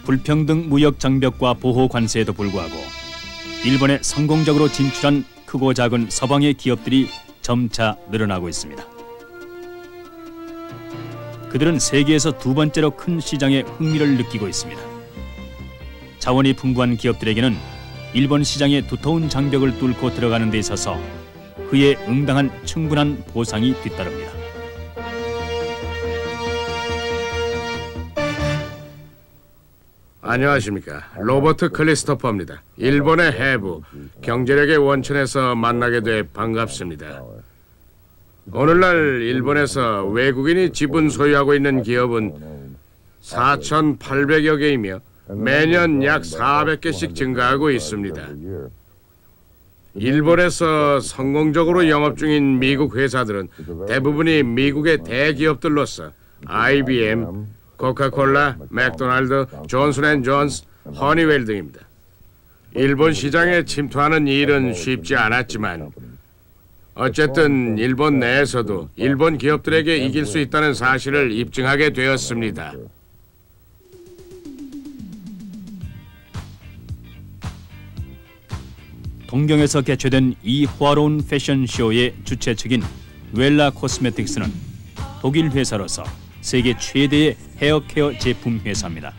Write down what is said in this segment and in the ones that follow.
불평등 무역 장벽과 보호 관세에도 불구하고 일본에 성공적으로 진출한 크고 작은 서방의 기업들이 점차 늘어나고 있습니다. 그들은 세계에서 두 번째로 큰 시장에 흥미를 느끼고 있습니다. 자원이 풍부한 기업들에게는 일본 시장의 두터운 장벽을 뚫고 들어가는 데 있어서 그에 응당한 충분한 보상이 뒤따릅니다. 안녕하십니까. 로버트 클리스토퍼입니다. 일본의 해부, 경제력의 원천에서 만나게 돼 반갑습니다. 오늘날 일본에서 외국인이 지분 소유하고 있는 기업은 4,800여 개이며 매년 약 400개씩 증가하고 있습니다. 일본에서 성공적으로 영업 중인 미국 회사들은 대부분이 미국의 대기업들로서 IBM, 코카콜라, 맥도날드, 존슨앤존스, 허니웰 등입니다. 일본 시장에 침투하는 일은 쉽지 않았지만 어쨌든 일본 내에서도 일본 기업들에게 이길 수 있다는 사실을 입증하게 되었습니다. 동경에서 개최된 이 호화로운 패션쇼의 주최 측인 웰라 코스메틱스는 독일 회사로서 세계 최대의 헤어케어 제품 회사입니다.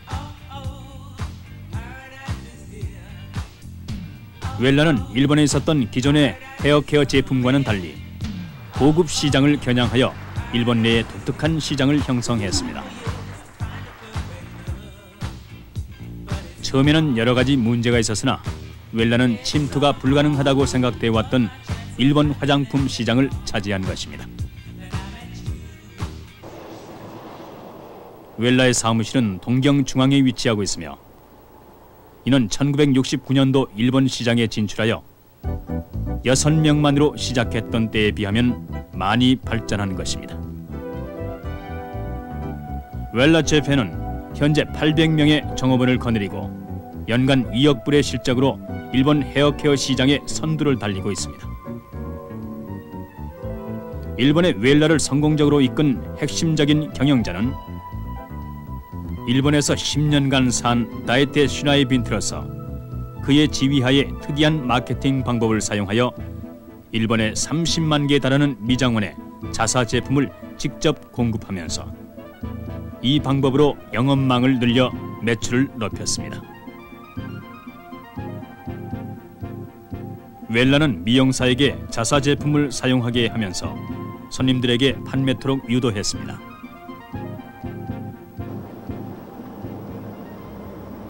웰라는 일본에 있었던 기존의 헤어케어 제품과는 달리 고급 시장을 겨냥하여 일본 내에 독특한 시장을 형성했습니다. 처음에는 여러 가지 문제가 있었으나 웰라는 침투가 불가능하다고 생각돼 왔던 일본 화장품 시장을 차지한 것입니다. 웰라의 사무실은 동경 중앙에 위치하고 있으며 이는 1969년도 일본 시장에 진출하여 6명만으로 시작했던 때에 비하면 많이 발전한 것입니다. 웰라 재팬은 현재 800명의 종업원을 거느리고 연간 2억 불의 실적으로 일본 헤어케어 시장의 선두를 달리고 있습니다. 일본의 웰라를 성공적으로 이끈 핵심적인 경영자는 일본에서 10년간 산 다에테 슈나이 빈트로서 그의 지휘하에 특이한 마케팅 방법을 사용하여 일본에 30만 개에 달하는 미장원에 자사 제품을 직접 공급하면서 이 방법으로 영업망을 늘려 매출을 높였습니다. 웰라는 미용사에게 자사 제품을 사용하게 하면서 손님들에게 판매토록 유도했습니다.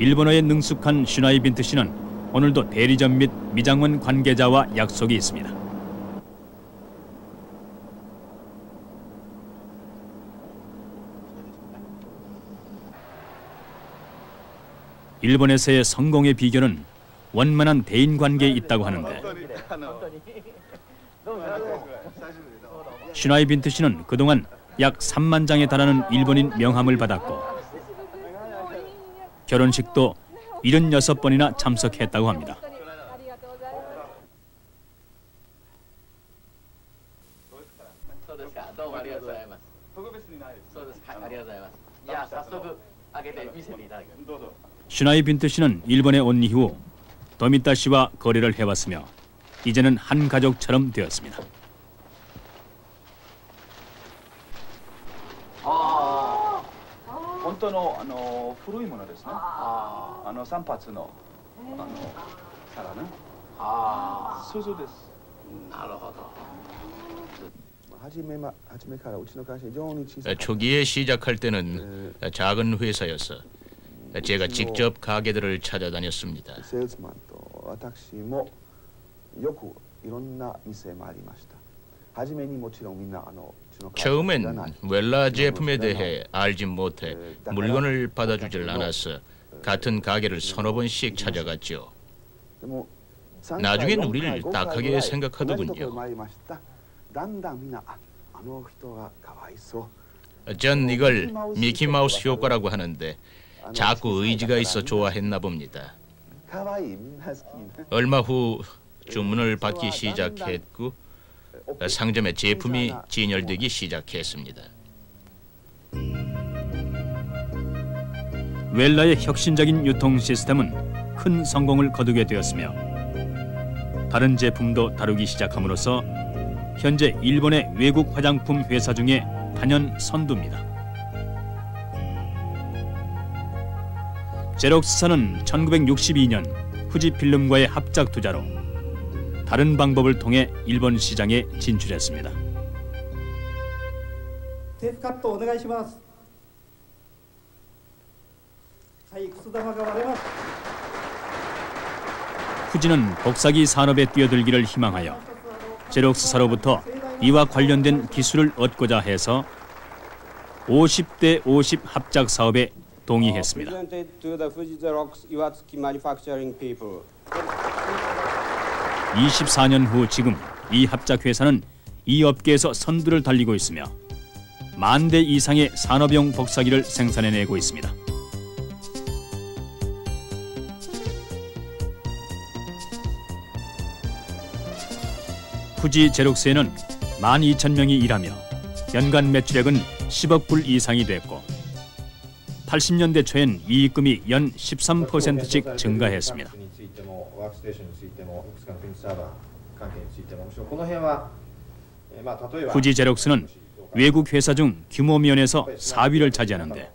일본어에 능숙한 슈나이 빈트 씨는 오늘도 대리점 및 미장원 관계자와 약속이 있습니다. 일본에서의 성공의 비결은 원만한 대인관계에 있다고 하는데 슈나이 빈트 씨는 그동안 약 3만 장에 달하는 일본인 명함을 받았고 결혼식도 76번이나 참석했다고 합니다. 슈나이 빈트 씨는 일본에 온 이후 도미타 씨와 거래를 해왔으며 이제는 한 가족처럼 되었습니다. 本当の古いものですね。3発の皿ね。そうです。なるほど。 초기에 시작할 때는 작은 회사였어. 제가 직접 가게들을 찾아다녔습니다. 처음엔 웰라 제품에 대해 알지 못해 물건을 받아주질 않았어. 같은 가게를 서너 번씩 찾아갔죠. 나중엔 우리를 딱하게 생각하더군요. 전 이걸 미키마우스 효과라고 하는데 자꾸 의지가 있어 좋아했나 봅니다. 얼마 후 주문을 받기 시작했고 상점에 제품이 진열되기 시작했습니다. 웰라의 혁신적인 유통 시스템은 큰 성공을 거두게 되었으며 다른 제품도 다루기 시작함으로써 현재 일본의 외국 화장품 회사 중에 단연 선두입니다. 제록스사는 1962년 후지필름과의 합작 투자로 다른 방법을 통해 일본 시장에 진출했습니다. 테이프 카트 오네가이시마스. 후지는 복사기 산업에 뛰어들기를 희망하여 제록스사로부터 이와 관련된 기술을 얻고자 해서 50대 50 합작 사업에 동의했습니다. 24년 후 지금 이 합작 회사는 이 업계에서 선두를 달리고 있으며 10,000대 이상의 산업용 복사기를 생산해내고 있습니다. 후지 제록스에는 12,000명이 일하며 연간 매출액은 10억 불 이상이 됐고 80년대 초엔 이익금이 연 13%씩 증가했습니다. 후지 제록스는 외국 회사 중 규모 면에서 4위를 차지하는데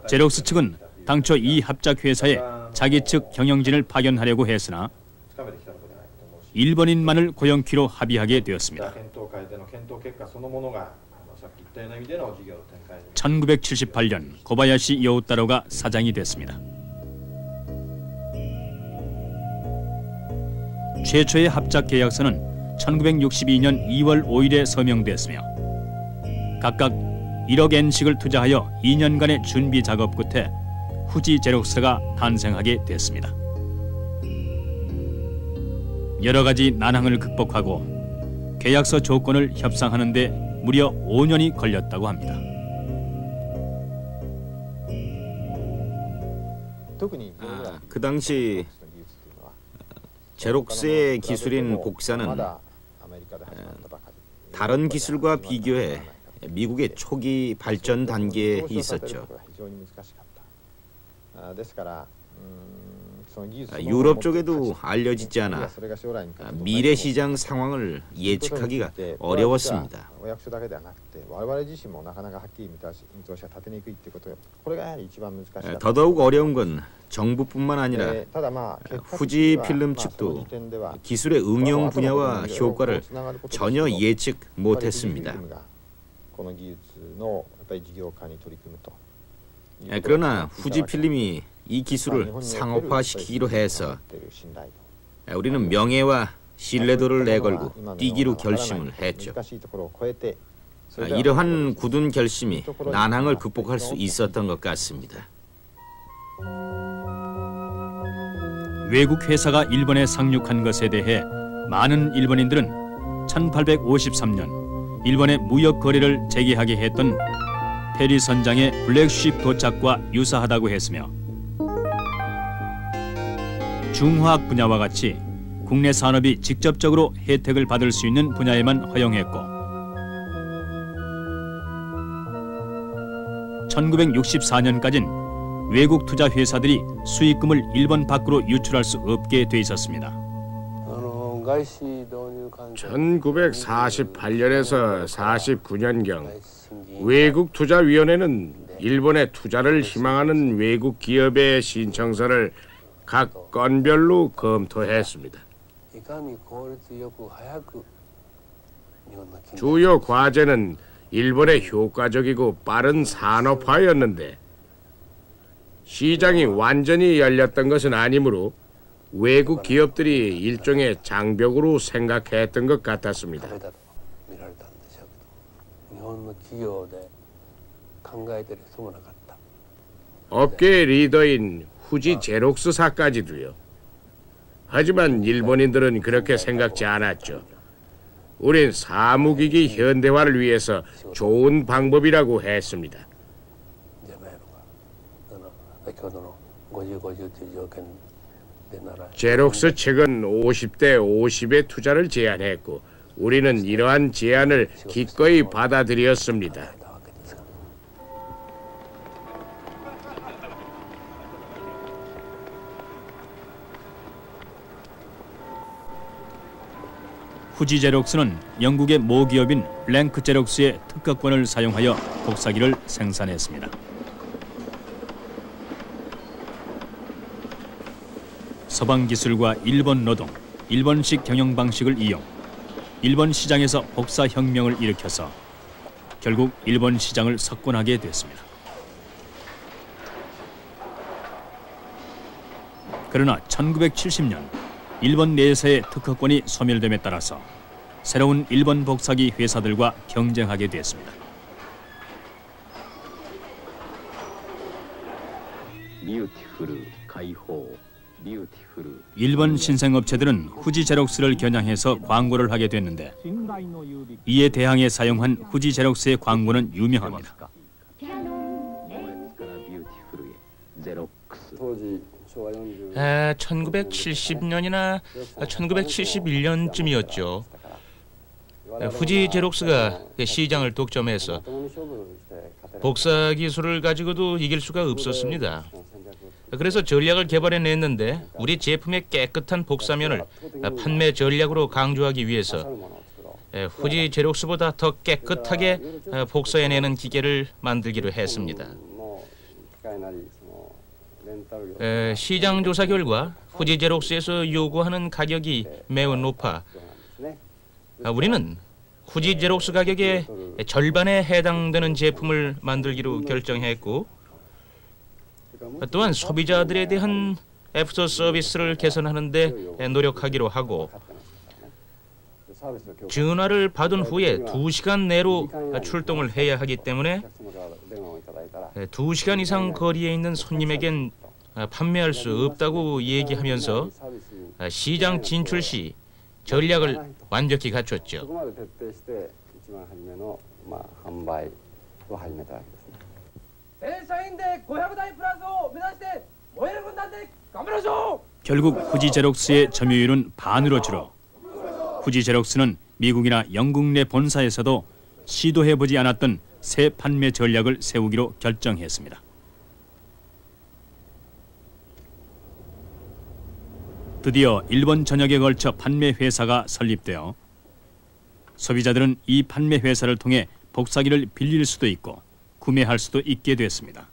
제록스 측은 당초 이 합작 회사에 자기 측 경영진을 파견하려고 했으나 일본인만을 고용키로 합의하게 되었습니다. 1978년 고바야시 요우타로가 사장이 됐습니다. 최초의 합작 계약서는 1962년 2월 5일에 서명됐으며 각각 1억 엔씩을 투자하여 2년간의 준비 작업 끝에 후지 제록스가 탄생하게 됐습니다. 여러 가지 난항을 극복하고 계약서 조건을 협상하는 데 무려 5년이 걸렸다고 합니다. 그 당시 제록스의 기술인 복사는 다른 기술과 비교해 미국의 초기 발전 단계에 있었죠. 유럽 쪽에도 알려지지 않아 미래 시장 상황을 예측하기가 어려웠습니다. 더더욱 어려운 건 정부뿐만 아니라 후지필름 측도 기술의 응용 분야와 효과를 전혀 예측 못했습니다. 그러나 후지필름이 이 기술을 상업화시키기로 해서 우리는 명예와 신뢰도를 내걸고 뛰기로 결심을 했죠. 이러한 굳은 결심이 난항을 극복할 수 있었던 것 같습니다. 외국 회사가 일본에 상륙한 것에 대해 많은 일본인들은 1853년 일본의 무역 거래를 재개하게 했던 페리 선장의 블랙쉽 도착과 유사하다고 했으며 중화학 분야와 같이 국내 산업이 직접적으로 혜택을 받을 수 있는 분야에만 허용했고 1964년까지는 외국 투자 회사들이 수익금을 일본 밖으로 유출할 수 없게 돼 있었습니다. 1948년에서 49년경 외국 투자위원회는 일본에 투자를 희망하는 외국 기업의 신청서를 각 건별로 검토했습니다. 주요 과제는 일본의 효과적이고 빠른 산업화였는데 시장이 완전히 열렸던 것은 아니므로 외국 기업들이 일종의 장벽으로 생각했던 것 같았습니다. 업계의 리더인 후지 제록스사까지도요. 하지만 일본인들은 그렇게 생각지 않았죠. 우린 사무기기 현대화를 위해서 좋은 방법이라고 했습니다. 제록스 측은 50대 50의 투자를 제안했고 우리는 이러한 제안을 기꺼이 받아들였습니다. 후지 제록스는 영국의 모기업인 랭크 제록스의 특허권을 사용하여 복사기를 생산했습니다. 서방 기술과 일본 노동, 일본식 경영 방식을 이용, 일본 시장에서 복사 혁명을 일으켜서 결국 일본 시장을 석권하게 됐습니다. 그러나 1970년 일본 내에서의 특허권이 소멸됨에 따라서 새로운 일본 복사기 회사들과 경쟁하게 됐습니다. 일본 신생업체들은 후지 제록스를 겨냥해서 광고를 하게 됐는데 이에 대항해 사용한 후지 제록스의 광고는 유명합니다. 1970년이나 1971년쯤이었죠. 후지 제록스가 시장을 독점해서 복사 기술을 가지고도 이길 수가 없었습니다. 그래서 전략을 개발해냈는데 우리 제품의 깨끗한 복사면을 판매 전략으로 강조하기 위해서 후지 제록스보다 더 깨끗하게 복사해내는 기계를 만들기로 했습니다. 시장 조사 결과 후지 제록스에서 요구하는 가격이 매우 높아 우리는 후지 제록스 가격의 절반에 해당되는 제품을 만들기로 결정했고 또한 소비자들에 대한 애프터 서비스를 개선하는 데 노력하기로 하고 전화를 받은 후에 2시간 내로 출동을 해야 하기 때문에 2시간 이상 거리에 있는 손님에겐 판매할 수 없다고 얘기하면서 시장 진출 시 전략을 완벽히 갖췄죠. 결국 후지 제록스의 점유율은 반으로 줄어 후지 제록스는 미국이나 영국 내 본사에서도 시도해보지 않았던 새 판매 전략을 세우기로 결정했습니다. 드디어 일본 전역에 걸쳐 판매 회사가 설립되어 소비자들은 이 판매 회사를 통해 복사기를 빌릴 수도 있고 구매할 수도 있게 됐습니다.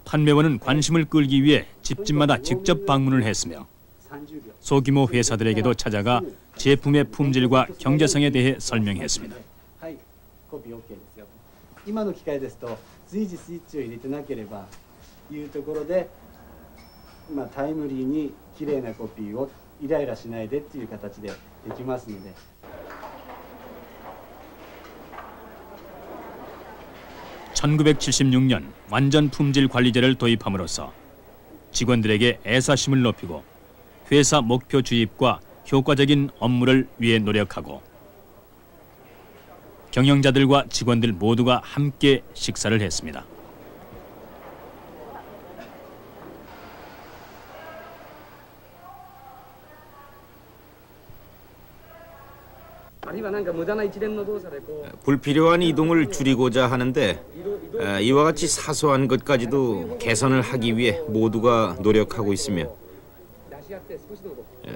판매원은 관심을 끌기 위해 집집마다 직접 방문을 했으며 소규모 회사들에게도 찾아가 제품의 품질과 경제성에 대해 설명했습니다. 今の機械ですと随時スイッチを入れてなければいうところでタイムリーにきれいなコピーをイライラしないでっていう形でできますので。 1976년 완전 품질 관리제를 도입함으로써 직원들에게 애사심을 높이고 회사 목표 주입과 효과적인 업무를 위해 노력하고 경영자들과 직원들 모두가 함께 식사를 했습니다. 불필요한 이동을 줄이고자 하는데 이와 같이 사소한 것까지도 개선을 하기 위해 모두가 노력하고 있으며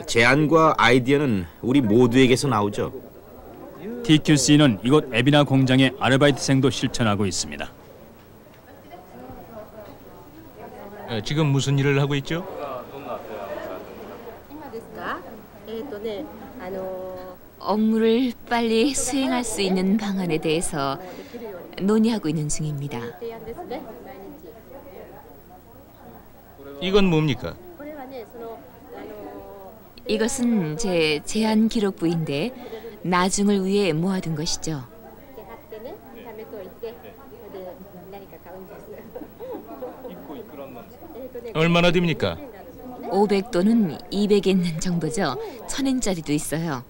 제안과 아이디어는 우리 모두에게서 나오죠. TQC는 이곳 에비나 공장의 아르바이트생도 실천하고 있습니다. 지금 무슨 일을 하고 있죠? 업무를 빨리 수행할 수 있는 방안에 대해서 논의하고 있는 중입니다. 이건 뭡니까? 이것은 제 제안 기록부인데 나중을 위해 모아둔 것이죠. 얼마나 됩니까? 500또는 200엔 정도죠. 1000엔짜리도 있어요.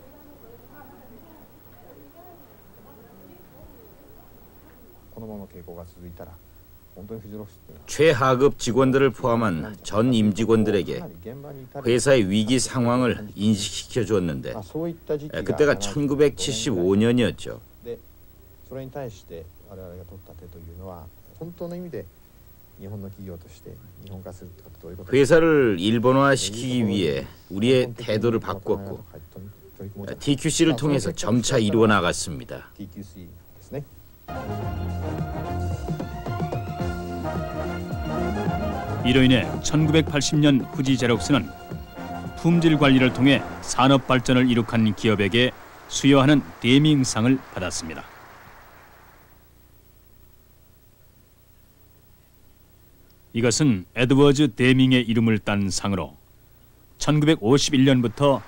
최하급 직원들을 포함한 전 임직원들에게 회사의 위기 상황을 인식시켜 주었는데 그때가 1975년이었죠. 회사를 일본화시키기 위해 우리의 태도를 바꿨고 TQC를 통해서 점차 이루어 나갔습니다. 이로 인해 1980년 후지제록스는 품질 관리를 통해 산업 발전을 이룩한 기업에게 수여하는 데밍상을 받았습니다. 이것은 에드워즈 데밍의 이름을 딴 상으로 1951년부터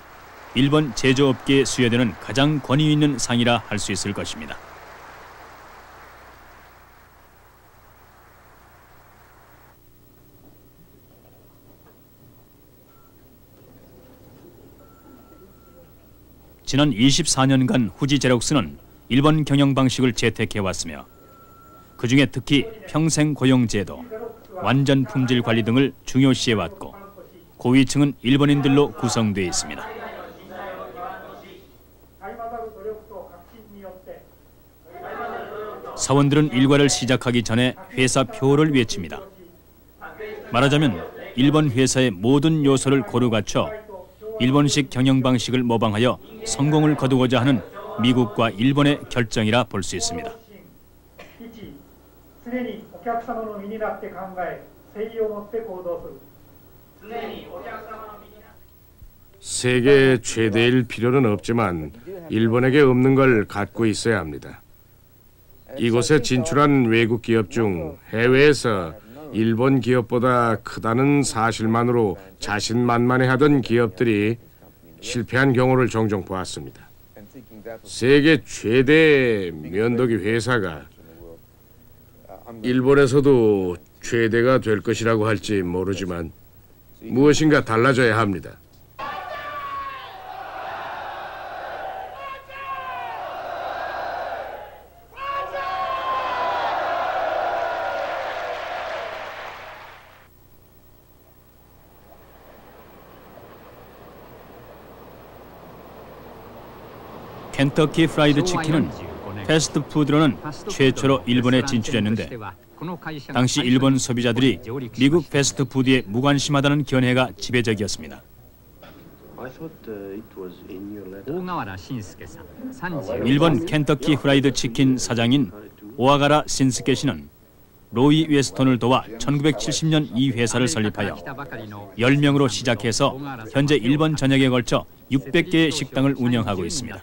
일본 제조업계에 수여되는 가장 권위 있는 상이라 할 수 있을 것입니다. 지난 24년간 후지제록스는 일본 경영 방식을 채택해왔으며 그중에 특히 평생 고용제도, 완전 품질 관리 등을 중요시해왔고 고위층은 일본인들로 구성되어 있습니다. 사원들은 일과를 시작하기 전에 회사 표를 외칩니다. 말하자면 일본 회사의 모든 요소를 고루 갖춰 일본식 경영 방식을 모방하여 성공을 거두고자 하는 미국과 일본의 결정이라 볼 수 있습니다. 세계 최대일 필요는 없지만 일본에게 없는 걸 갖고 있어야 합니다. 이곳에 진출한 외국 기업 중 해외에서 일본 기업보다 크다는 사실만으로 자신만만해하던 기업들이 실패한 경우를 종종 보았습니다. 세계 최대 면도기 회사가 일본에서도 최대가 될 것이라고 할지 모르지만 무엇인가 달라져야 합니다. 켄터키 프라이드 치킨은 패스트푸드로는 최초로 일본에 진출했는데 당시 일본 소비자들이 미국 패스트푸드에 무관심하다는 견해가 지배적이었습니다. 일본 켄터키 프라이드 치킨 사장인 오아가라 신스케 씨는 로이 웨스톤을 도와 1970년 이 회사를 설립하여 10명으로 시작해서 현재 일본 전역에 걸쳐 600개의 식당을 운영하고 있습니다.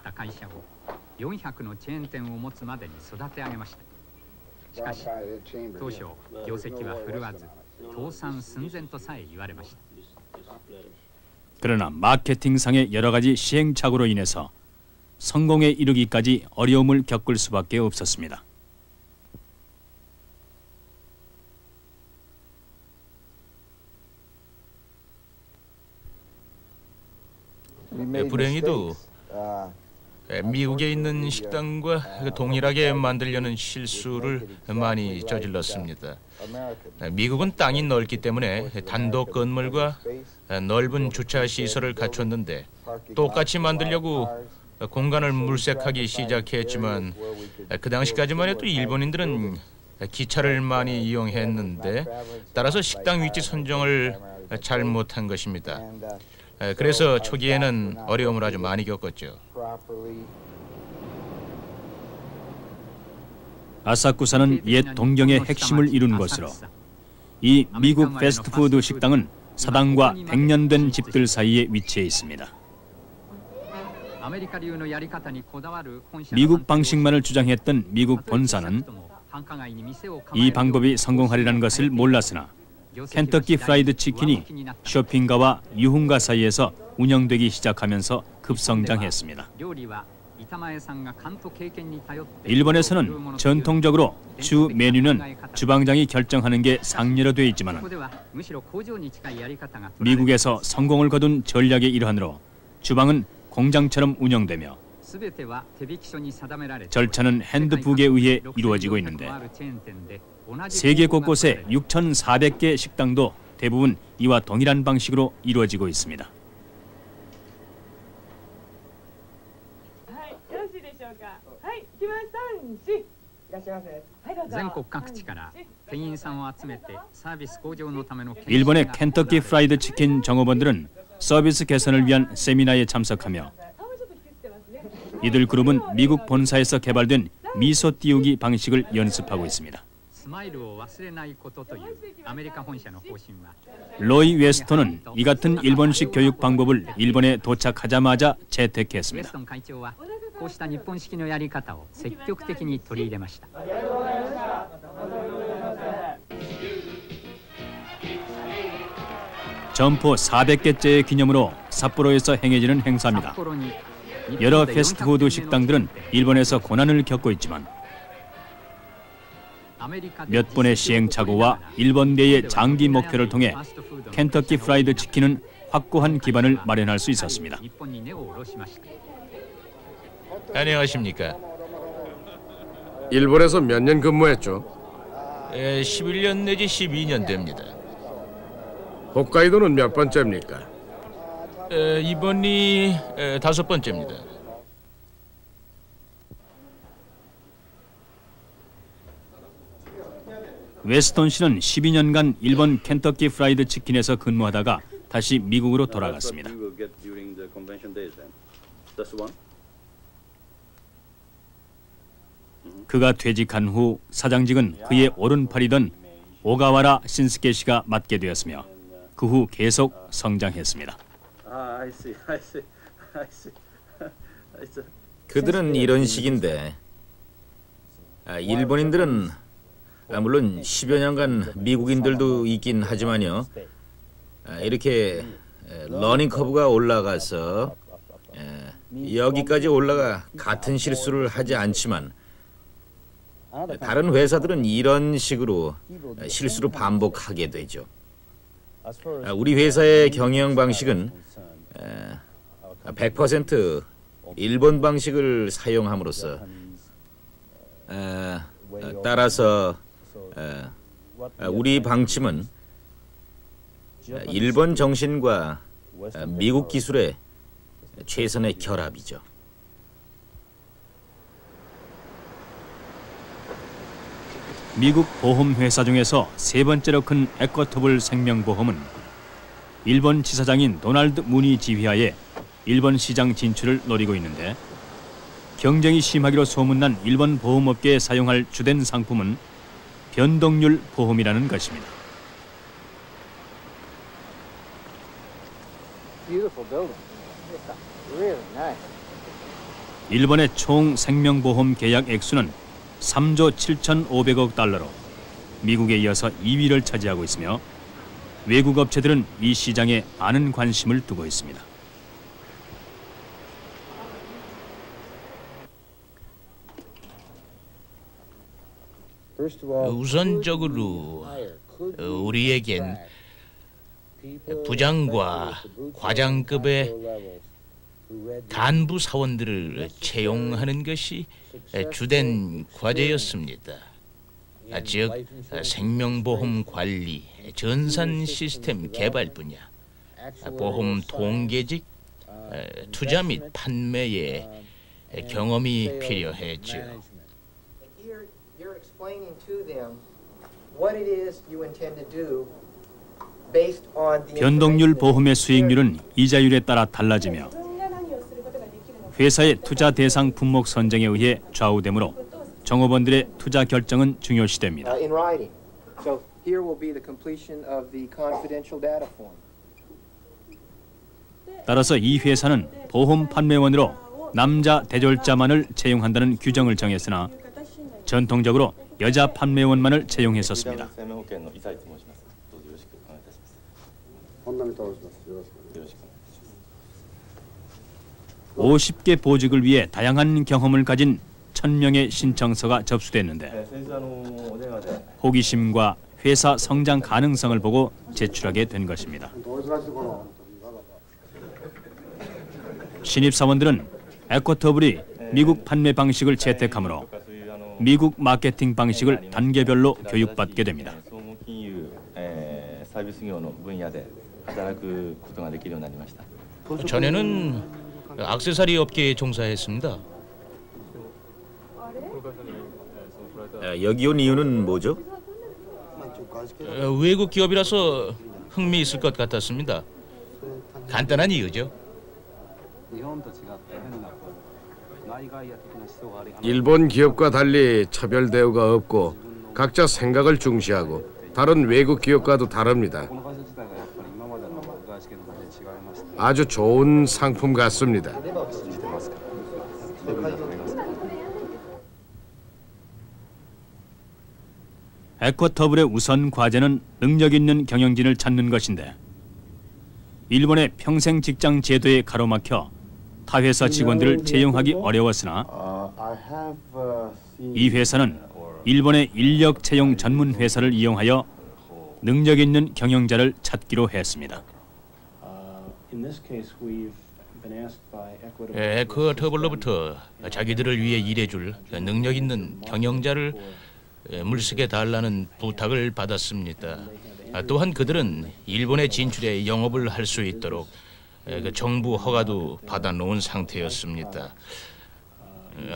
그러나 마케팅상의 여러 가지 시행착오로 인해서 성공에 이르기까지 어려움을 겪을 수밖에 없었습니다. 불행히도 미국에 있는 식당과 동일하게 만들려는 실수를 많이 저질렀습니다. 미국은 땅이 넓기 때문에 단독 건물과 넓은 주차 시설을 갖췄는데 똑같이 만들려고 공간을 물색하기 시작했지만 그 당시까지만 해도 일본인들은 기차를 많이 이용했는데 따라서 식당 위치 선정을 잘못한 것입니다. 그래서 초기에는 어려움을 아주 많이 겪었죠. 아사쿠사는 옛 동경의 핵심을 이룬 것으로 이 미국 패스트푸드 식당은 사당과 100년 된 집들 사이에 위치해 있습니다. 미국 방식만을 주장했던 미국 본사는 이 방법이 성공하리라는 것을 몰랐으나 켄터키 프라이드 치킨이 쇼핑가와 유흥가 사이에서 운영되기 시작하면서 급성장했습니다. 일본에서는 전통적으로 주 메뉴는 주방장이 결정하는 게 상례로 되어 있지만 미국에서 성공을 거둔 전략의 일환으로 주방은 공장처럼 운영되며 절차는 핸드북에 의해 이루어지고 있는데 세계 곳곳에 6,400개 식당도 대부분 이와 동일한 방식으로 이루어지고 있습니다. 일본의 켄터키 프라이드 치킨 정업원들은 서비스 개선을 위한 세미나에 참석하며 이들 그룹은 미국 본사에서 개발된 미소 띄우기 방식을 연습하고 있습니다. 로이 웨스턴은 이 같은 일본식 교육 방법을 일본에 도착하자마자 채택했습니다. 점포 400개째의 기념으로 삿포로에서 행해지는 행사입니다. 여러 패스트푸드 식당들은 일본에서 고난을 겪고 있지만 몇 번의 시행착오와 일본 내의 장기 목표를 통해 켄터키 프라이드 치킨은 확고한 기반을 마련할 수 있었습니다. 안녕하십니까. 일본에서 몇 년 근무했죠? 11년 내지 12년 됩니다. 홋카이도는 몇 번째입니까? 이번이 5번째입니다. 웨스턴 씨는 12년간 일본 켄터키 프라이드 치킨에서 근무하다가 다시 미국으로 돌아갔습니다. 그가 퇴직한 후 사장직은 그의 오른팔이던 오가와라 신스케 씨가 맡게 되었으며 그 후 계속 성장했습니다. 그들은 이런 식인데 일본인들은 물론 10여 년간 미국인들도 있긴 하지만요. 이렇게 러닝 커브가 올라가서 여기까지 올라가 같은 실수를 하지 않지만 다른 회사들은 이런 식으로 실수를 반복하게 되죠. 우리 회사의 경영 방식은 100% 일본 방식을 사용함으로써 따라서 우리 방침은 일본 정신과 미국 기술의 최선의 결합이죠. 미국 보험회사 중에서 세 번째로 큰 에쿼터블 생명보험은 일본 지사장인 도널드 무니 지휘하에 일본 시장 진출을 노리고 있는데 경쟁이 심하기로 소문난 일본 보험업계에 사용할 주된 상품은 변동률 보험이라는 것입니다. 일본의 총 생명보험 계약 액수는 3조 7,500억 달러로 미국에 이어서 2위를 차지하고 있으며 외국 업체들은 이 시장에 많은 관심을 두고 있습니다. 우선적으로 우리에겐 부장과 과장급의 간부 사원들을 채용하는 것이 주된 과제였습니다. 즉 생명보험 관리, 전산 시스템 개발 분야, 보험 통계직, 투자 및 판매에 경험이 필요했죠. 변동률 보험의 수익률은 이자율에 따라 달라지며 회사의 투자 대상 품목 선정에 의해 좌우되므로 정업원들의 투자 결정은 중요시됩니다. 따라서 이 회사는 보험 판매원으로 남자 대졸자만을 채용한다는 규정을 정했으나 전통적으로 여자 판매원만을 채용했었습니다. 50개 보직을 위해 다양한 경험을 가진 1,000명의 신청서가 접수됐는데 호기심과 회사 성장 가능성을 보고 제출하게 된 것입니다. 신입사원들은 에쿼터블이 미국 판매 방식을 채택하므로 미국 마케팅 방식을 단계별로 교육받게 됩니다. 전에는 액세서리 업계에 종사했습니다. 여기 온 이유는 뭐죠? 외국 기업이라서 흥미 있을 것 같았습니다. 간단한 이유죠. 일본 기업과 달리 차별 대우가 없고 각자 생각을 중시하고 다른 외국 기업과도 다릅니다. 아주 좋은 상품 같습니다. 에쿼터블의 우선 과제는 능력 있는 경영진을 찾는 것인데 일본의 평생 직장 제도에 가로막혀 타 회사 직원들을 채용하기 어려웠으나 이 회사는 일본의 인력 채용 전문 회사를 이용하여 능력 있는 경영자를 찾기로 했습니다. 에쿼터블로부터 자기들을 위해 일해줄 능력 있는 경영자를 물색해 달라는 부탁을 받았습니다. 또한 그들은 일본의 진출에 영업을 할 수 있도록 정부 허가도 받아놓은 상태였습니다.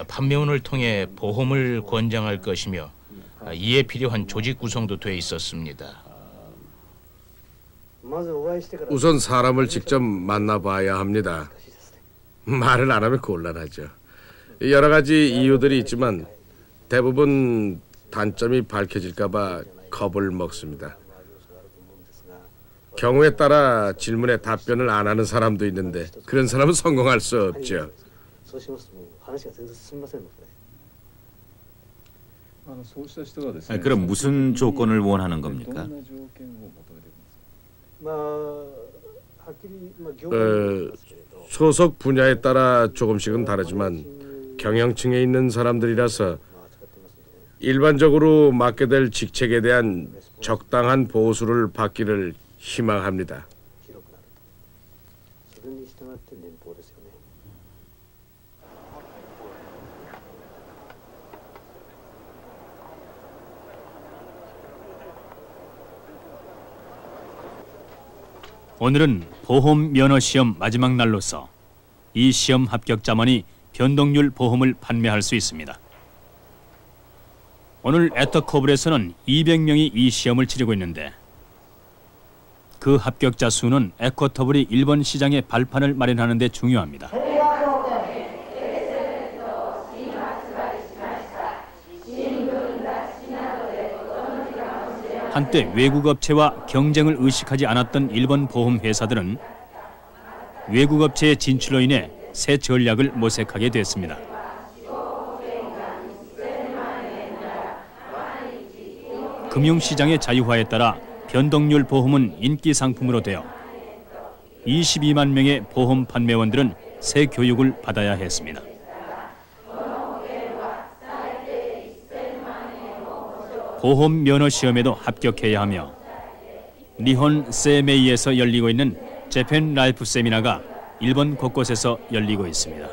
판매원을 통해 보험을 권장할 것이며 이에 필요한 조직 구성도 돼 있었습니다. 우선 사람을 직접 만나봐야 합니다. 말을 안 하면 곤란하죠. 여러 가지 이유들이 있지만 대부분 단점이 밝혀질까 봐 겁을 먹습니다. 경우에 따라 질문에 답변을 안 하는 사람도 있는데 그런 사람은 성공할 수 없죠. 그럼 무슨 조건을 원하는 겁니까? 소속 분야에 따라 조금씩은 다르지만 경영층에 있는 사람들이라서 일반적으로 맡게 될 직책에 대한 적당한 보수를 받기를 희망합니다. 오늘은 보험 면허 시험 마지막 날로서 이 시험 합격자만이 변동률 보험을 판매할 수 있습니다. 오늘 에터커블에서는 200명이 이 시험을 치르고 있는데 그 합격자 수는 에쿼터블이 일본 시장에 발판을 마련하는 데 중요합니다. 한때 외국 업체와 경쟁을 의식하지 않았던 일본 보험 회사들은 외국 업체의 진출로 인해 새 전략을 모색하게 됐습니다. 금융시장의 자유화에 따라 변동률 보험은 인기 상품으로 되어 22만 명의 보험 판매원들은 새 교육을 받아야 했습니다. 보험 면허 시험에도 합격해야 하며 니혼 세메이에서 열리고 있는 재팬 라이프 세미나가 일본 곳곳에서 열리고 있습니다.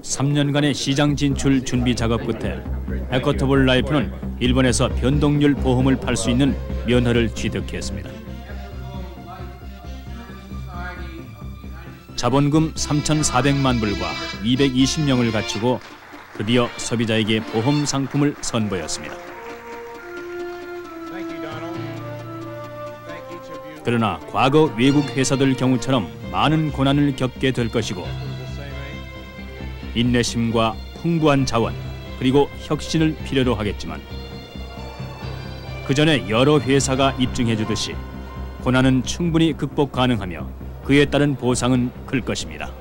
(3년간의) 시장 진출 준비 작업 끝에 에쿼터블 라이프는 일본에서 변동률 보험을 팔 수 있는 면허를 취득했습니다. 자본금 3,400만 불과 220명을 갖추고 드디어 소비자에게 보험 상품을 선보였습니다. 그러나 과거 외국 회사들 경우처럼 많은 고난을 겪게 될 것이고 인내심과 풍부한 자원 그리고 혁신을 필요로 하겠지만 그 전에 여러 회사가 입증해주듯이 고난은 충분히 극복 가능하며 그에 따른 보상은 클 것입니다.